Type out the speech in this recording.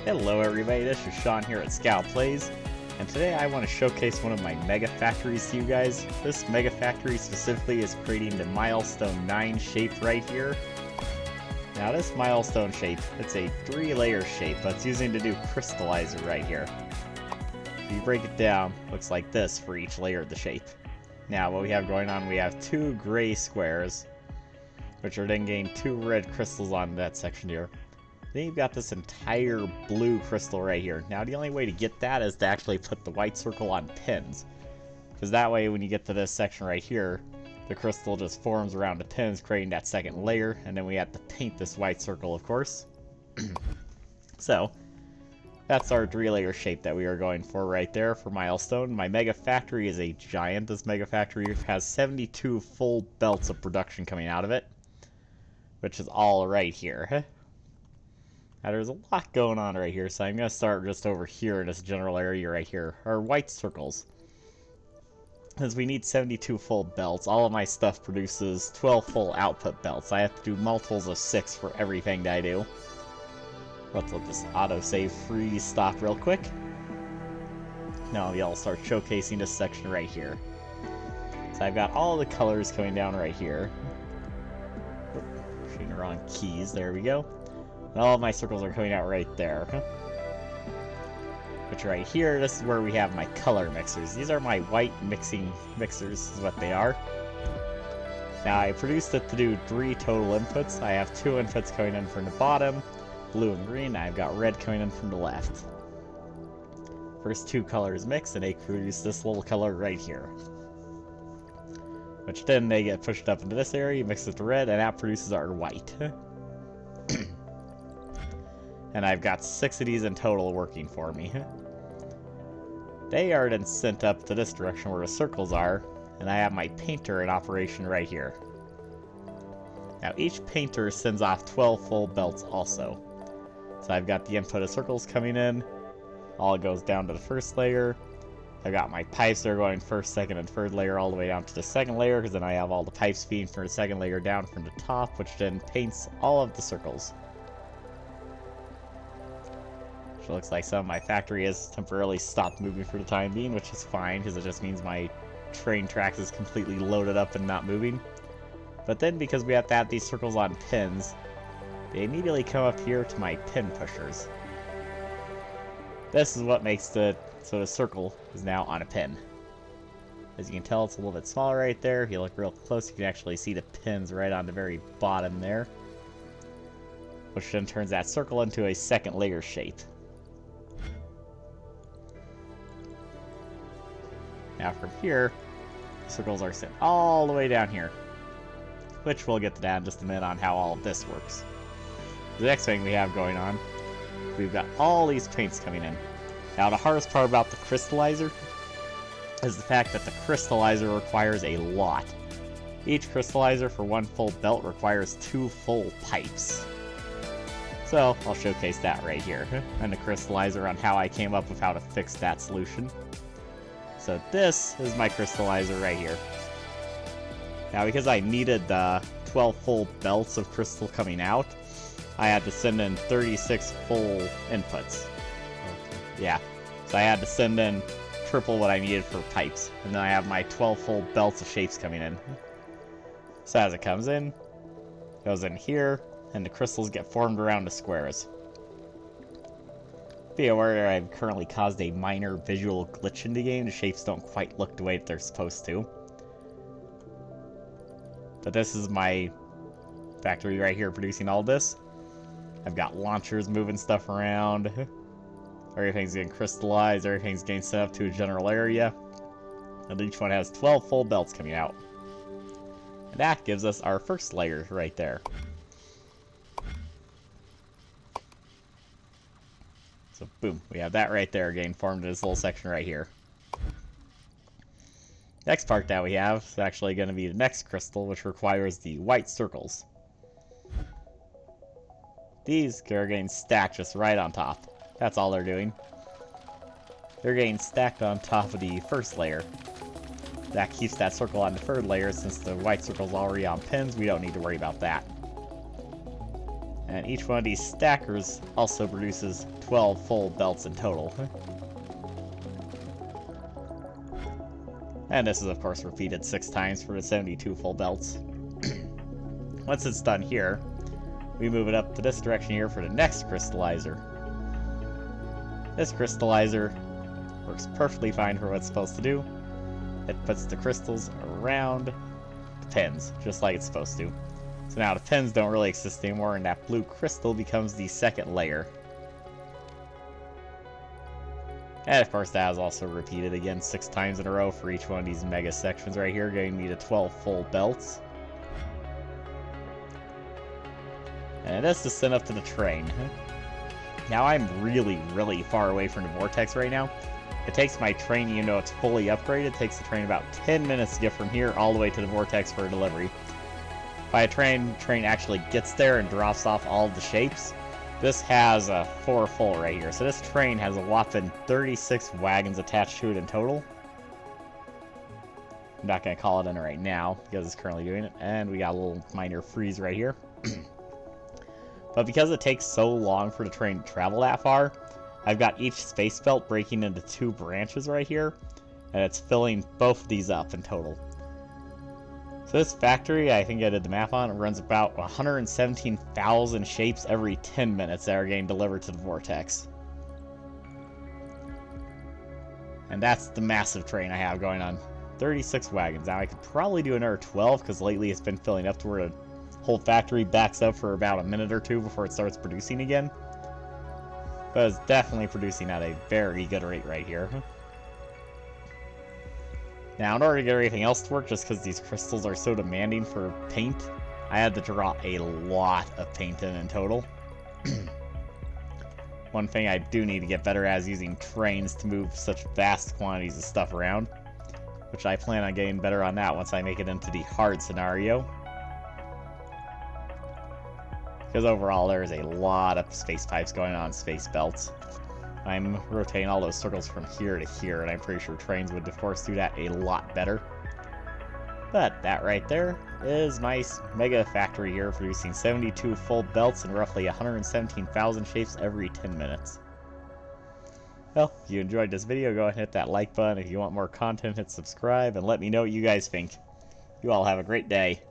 Hello everybody, this is Sean here at Scout Plays, and today I want to showcase one of my mega factories to you guys. This mega factory specifically is creating the Milestone 9 shape right here. Now this Milestone shape, it's a 3-layer shape, but it's using to do crystallizer right here. If you break it down, it looks like this for each layer of the shape. Now what we have going on, we have 2 gray squares, which are then getting 2 red crystals on that section here. Then you've got this entire blue crystal right here. Now the only way to get that is to actually put the white circle on pins. Because that way when you get to this section right here, the crystal just forms around the pins, creating that second layer, and then we have to paint this white circle, of course. So, that's our 3-layer shape that we are going for right there for Milestone. My mega factory is a giant. This mega factory has 72 full belts of production coming out of it, which is all right here. Now there's a lot going on right here, so I'm going to start just over here in this general area right here. Our white circles. Because we need 72 full belts, all of my stuff produces 12 full output belts. I have to do multiples of 6 for everything that I do. Let's let this autosave freeze stop real quick. Now I'll start showcasing this section right here. So I've got all the colors coming down right here. Pushing the wrong keys, there we go. And all of my circles are coming out right there. Which right here, this is where we have my color mixers. These are my white mixing mixers, is what they are. Now I produced it to do 3 total inputs. I have 2 inputs coming in from the bottom, blue and green. I've got red coming in from the left. First 2 colors mix and they produce this little color right here. Which then they get pushed up into this area, mix it to red, and that produces our white. And I've got 6 of these in total working for me. They are then sent up to this direction where the circles are, and I have my painter in operation right here. Now each painter sends off 12 full belts also. So I've got the input of circles coming in, all goes down to the first layer. I've got my pipes that are going first, second, and third layer all the way down to the second layer, because then I have all the pipes feeding from the second layer down from the top, which then paints all of the circles. It looks like some of my factory has temporarily stopped moving for the time being, which is fine, because it just means my train tracks is completely loaded up and not moving. But then, because we have to have these circles on pins, they immediately come up here to my pin pushers. This is what makes so the circle is now on a pin. As you can tell, it's a little bit smaller right there. If you look real close, you can actually see the pins right on the very bottom there, which then turns that circle into a second layer shape. Now from here, the circles are sent all the way down here, which we'll get to that in just a minute on how all of this works. The next thing we have going on, we've got all these paints coming in. Now the hardest part about the crystallizer is the fact that the crystallizer requires a lot. Each crystallizer for 1 full belt requires 2 full pipes. So I'll showcase that right here, and the crystallizer on how I came up with how to fix that solution. So this is my crystallizer right here. Now because I needed 12 full belts of crystal coming out, I had to send in 36 full inputs. Yeah, so I had to send in triple what I needed for pipes. And then I have my 12 full belts of shapes coming in. So as it comes in, goes in here, and the crystals get formed around the squares. Be aware I've currently caused a minor visual glitch in the game. The shapes don't quite look the way that they're supposed to. But this is my factory right here producing all this. I've got launchers moving stuff around. Everything's getting crystallized, everything's getting set up to a general area. And each one has 12 full belts coming out. And that gives us our first layer right there. So boom, we have that right there getting formed in this little section right here. Next part that we have is actually going to be the next crystal, which requires the white circles. These are getting stacked just right on top. That's all they're doing. They're getting stacked on top of the first layer. That keeps that circle on the third layer. Since the white circle's already on pins, we don't need to worry about that. And each one of these stackers also produces 12 full belts in total. And this is of course repeated 6 times for the 72 full belts. Once it's done here, we move it up to this direction here for the next crystallizer. This crystallizer works perfectly fine for what it's supposed to do. It puts the crystals around the pins, just like it's supposed to. So now the pins don't really exist anymore, and that blue crystal becomes the second layer. And of course that is also repeated again 6 times in a row for each one of these mega sections right here, getting me to 12 full belts. And this is sent up to the train. Now I'm really far away from the vortex right now. It takes my train, even though it's fully upgraded, it takes the train about 10 minutes to get from here all the way to the vortex for a delivery. By a train actually gets there and drops off all of the shapes. This has 4 full right here. So this train has a whopping 36 wagons attached to it in total. I'm not going to call it in right now because it's currently doing it. And we got a little minor freeze right here. But because it takes so long for the train to travel that far, I've got each space belt breaking into 2 branches right here. And it's filling both of these up in total. So this factory, I think I did the math on, it runs about 117,000 shapes every 10 minutes that are getting delivered to the vortex. And that's the massive train I have going on. 36 wagons. Now I could probably do another 12 because lately it's been filling up to where the whole factory backs up for about a minute or 2 before it starts producing again. But it's definitely producing at a very good rate right here. Now, in order to get everything else to work, just because these crystals are so demanding for paint, I had to draw a lot of paint in total. One thing I do need to get better at is using trains to move such vast quantities of stuff around, which I plan on getting better on that once I make it into the hard scenario. Because overall, there's a lot of space pipes going on space belts. I'm rotating all those circles from here to here, and I'm pretty sure trains would, of course, do that a lot better. But that right there is my mega factory here, producing 72 full belts and roughly 117,000 shapes every 10 minutes. Well, if you enjoyed this video, go ahead and hit that like button. If you want more content, hit subscribe, and let me know what you guys think. You all have a great day.